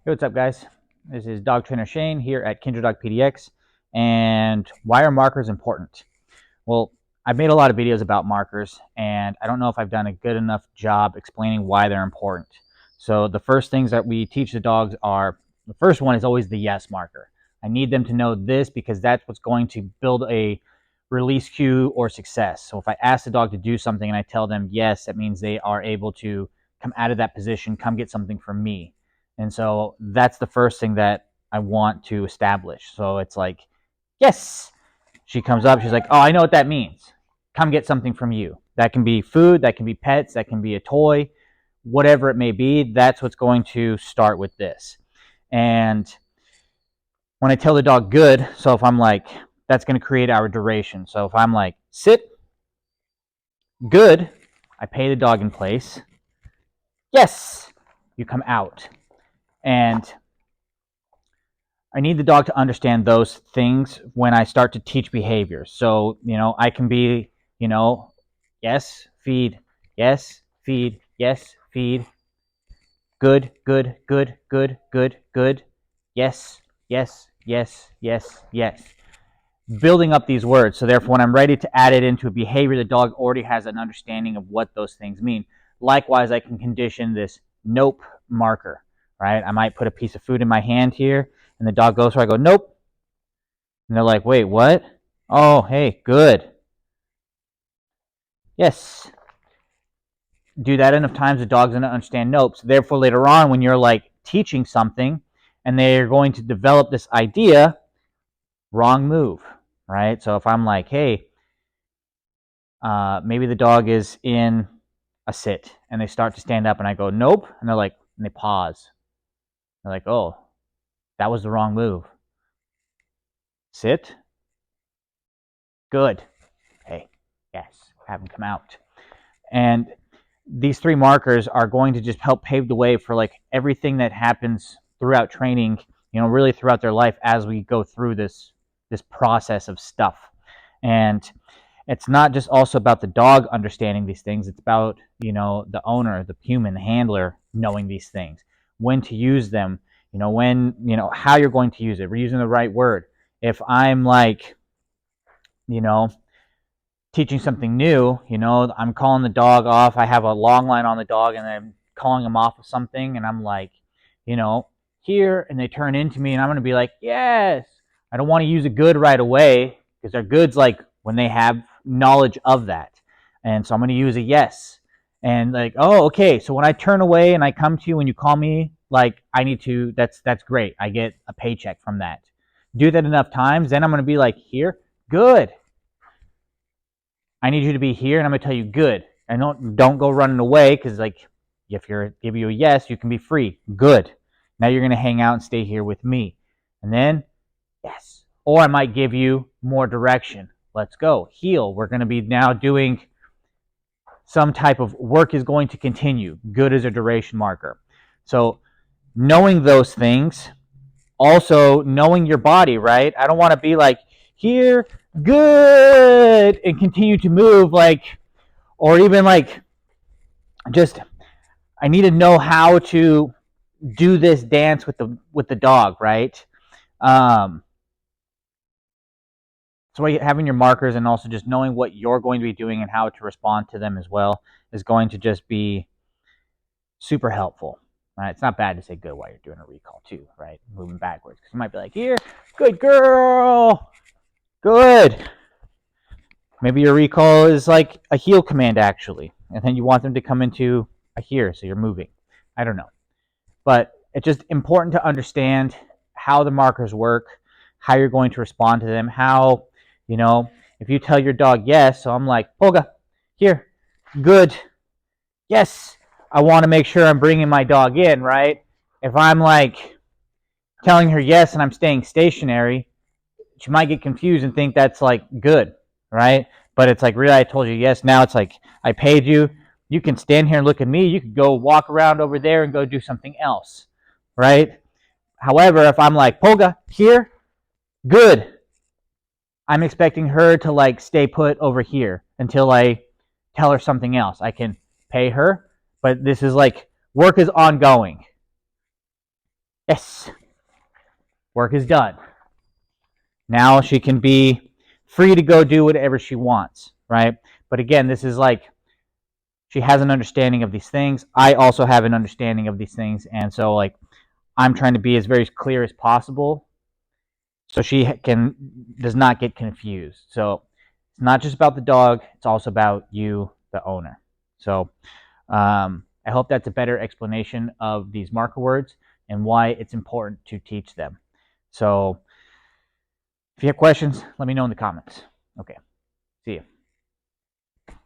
Hey, what's up, guys? This is Dog Trainer Shane here at Kindred Dog PDX. And why are markers important? Well, I've made a lot of videos about markers, and I don't know if I've done a good enough job explaining why they're important. So the first things that we teach the dogs are, the first one is always the yes marker. I need them to know this because that's what's going to build a release cue or success. So if I ask the dog to do something and I tell them yes, that means they are able to come out of that position, come get something from me. And so that's the first thing that I want to establish. So it's like, yes. She comes up, she's like, oh, I know what that means. Come get something from you. That can be food, that can be pets, that can be a toy, whatever it may be. That's what's going to start with this. And when I tell the dog good, so if I'm like, that's going to create our duration. So if I'm like, sit, good, I pay the dog in place. Yes, you come out. And I need the dog to understand those things when I start to teach behavior. So, I can be, yes, feed, yes, feed, yes, feed, good, good, good, good, good, good, yes, yes, yes, yes, yes. Building up these words. So therefore, when I'm ready to add it into a behavior, the dog already has an understanding of what those things mean. Likewise, I can condition this nope marker, right? I might put a piece of food in my hand here, and the dog goes where I go, nope. And they're like, wait, what? Oh, hey, good. Yes. Do that enough times, the dog's going to understand nope. So therefore, later on, when you're like teaching something and they're going to develop this idea, wrong move, right? So if I'm like, hey, maybe the dog is in a sit and they start to stand up and I go, nope. And they're like, and they pause. They're like, oh, that was the wrong move. Sit. Good. Hey, yes, have them come out. And these three markers are going to just help pave the way for like everything that happens throughout training, really throughout their life as we go through this process of stuff. And it's not just also about the dog understanding these things. It's about, the owner, the human, the handler knowing these things, when to use them, when, how you're going to use it. We're using the right word. If I'm like, teaching something new, I'm calling the dog off. I have a long line on the dog and I'm calling them off of something. And I'm like, here, and they turn into me and I'm going to be like, yes. I don't want to use a good right away because they're goods like when they have knowledge of that. And so I'm going to use a yes. And like, oh, okay. So when I turn away and I come to you when you call me, like I need to, that's great. I get a paycheck from that. Do that enough times, then I'm going to be like, here, good. I need you to be here, and I'm going to tell you good. And don't go running away because, like, if you're give you a yes, you can be free. Good. Now you're going to hang out and stay here with me. And then, yes. Or I might give you more direction. Let's go. Heal. We're going to be now doing some type of work is going to continue. Good is a duration marker. So knowing those things, also knowing your body, right? I don't want to be like, here, good, and continue to move like, or even like, just, I need to know how to do this dance with the dog, right? So having your markers and also just knowing what you're going to be doing and how to respond to them as well is going to just be super helpful. Right? It's not bad to say good while you're doing a recall too, right? Moving backwards. Because you might be like, here, good girl, good. Maybe your recall is like a heel command actually, and then you want them to come into a here, so you're moving. I don't know. But it's just important to understand how the markers work, how you're going to respond to them, how, if you tell your dog yes, so I'm like, Polga, here, good, yes, I want to make sure I'm bringing my dog in, right? If I'm like telling her yes and I'm staying stationary, she might get confused and think that's like good, right? But it's like, really, I told you yes. Now it's like, I paid you. You can stand here and look at me. You could go walk around over there and go do something else, right? However, if I'm like, Polga, here, good. I'm expecting her to like stay put over here until I tell her something else. I can pay her, but this is like, work is ongoing. Yes, work is done. Now she can be free to go do whatever she wants, right? But again, this is like she has an understanding of these things. I also have an understanding of these things, and so like I'm trying to be as very clear as possible so she does not get confused. So it's not just about the dog; it's also about you, the owner. So I hope that's a better explanation of these marker words and why it's important to teach them. So if you have questions, let me know in the comments. Okay.